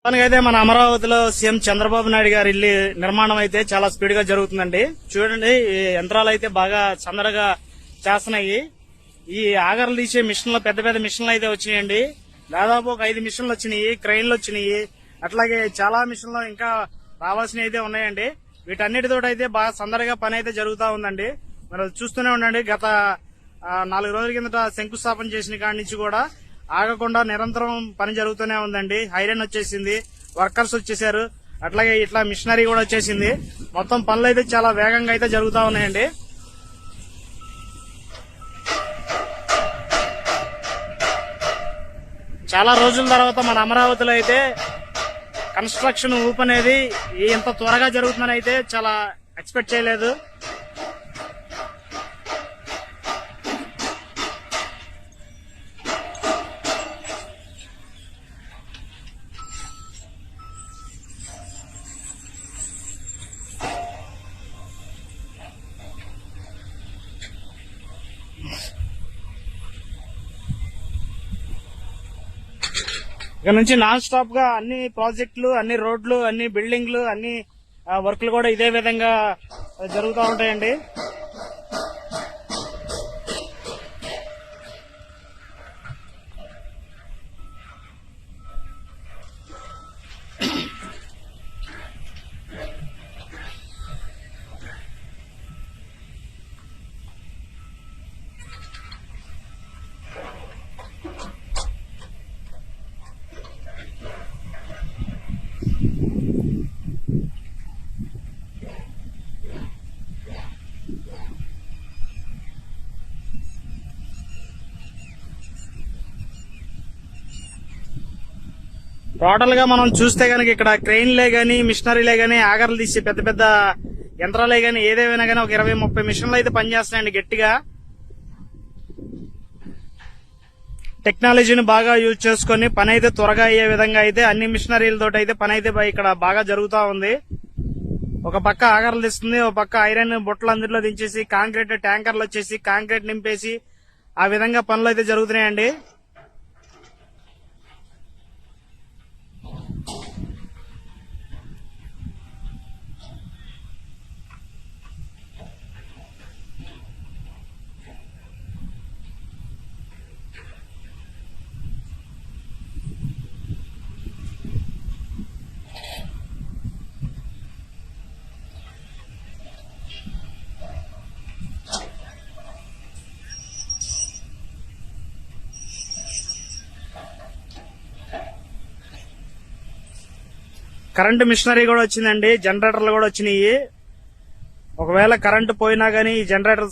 అయితే మన అమరావతిలో సీఎం చంద్రబాబు నాయుడు గారి ఇల్లు నిర్మాణం అయితే చాలా స్పీడ్ గా జరుగుతుందండి. చూడండి, ఈ యంత్రాలు అయితే బాగా సందడిగా చేస్తున్నాయి. ఈ ఆగర్లు తీసే మిషన్లు, పెద్ద పెద్ద మిషన్లు అయితే వచ్చినాయండి. దాదాపు ఒక 5 మిషన్లు వచ్చినాయి, క్రెయిన్లు వచ్చినాయి. అట్లాగే చాలా మిషన్లు ఇంకా రావాల్సినవి అయితే ఉన్నాయండి. వీటన్నిటితో అయితే బాగా సందడిగా పని అయితే జరుగుతూ ఉందండి. మరి చూస్తూనే ఉండండి. గత 4 రోజుల కిందట శంకుస్థాపన చేసిన కాడి నుంచి కూడా ఆగకుండా నిరంతరం పని జరుగుతూనే ఉందండి. ఐరన్ వచ్చేసింది, వర్కర్స్ వచ్చేసారు, అట్లాగే ఇట్లా మిషనరీ కూడా వచ్చేసింది. మొత్తం పనులు అయితే చాలా వేగంగా అయితే జరుగుతూ ఉన్నాయండి. చాలా రోజుల తర్వాత మన అమరావతిలో అయితే కన్స్ట్రక్షన్ ఊపు అనేది ఇంత త్వరగా జరుగుతుందని అయితే చాలా ఎక్స్పెక్ట్ చేయలేదు. ఇక నుంచి నాన్ స్టాప్ గా అన్ని ప్రాజెక్టులు, అన్ని రోడ్లు, అన్ని బిల్డింగ్లు, అన్ని వర్క్లు కూడా ఇదే విధంగా జరుగుతూ ఉంటాయండి. టోటల్ గా మనం చూస్తే కనుక ఇక్కడ క్రెయిన్లే గానీ, మిషనరీలే గానీ, ఆగర్లు తీసే పెద్ద పెద్ద యంత్రాలే గానీ, ఏదేమైనా గానీ ఒక 20-30 మిషన్లు అయితే పనిచేస్తున్నాయండి గట్టిగా. టెక్నాలజీని బాగా యూజ్ చేసుకుని పని అయితే త్వరగా అయ్యే విధంగా అయితే అన్ని మిషనరీలతో అయితే పని అయితే ఇక్కడ బాగా జరుగుతూ ఉంది. ఒక పక్క ఆగర్లు తీస్తుంది, ఒక పక్క ఐరన్ బుట్టలు అందులో దించేసి కాంక్రీట్ ట్యాంకర్లు వచ్చేసి కాంక్రీట్ నింపేసి ఆ విధంగా పనులు అయితే జరుగుతున్నాయండి. కరెంటు మిషనరీ కూడా వచ్చిందండి, జనరేటర్లు కూడా వచ్చినాయి. ఒకవేళ కరెంటు పోయినా గానీ ఈ జనరేటర్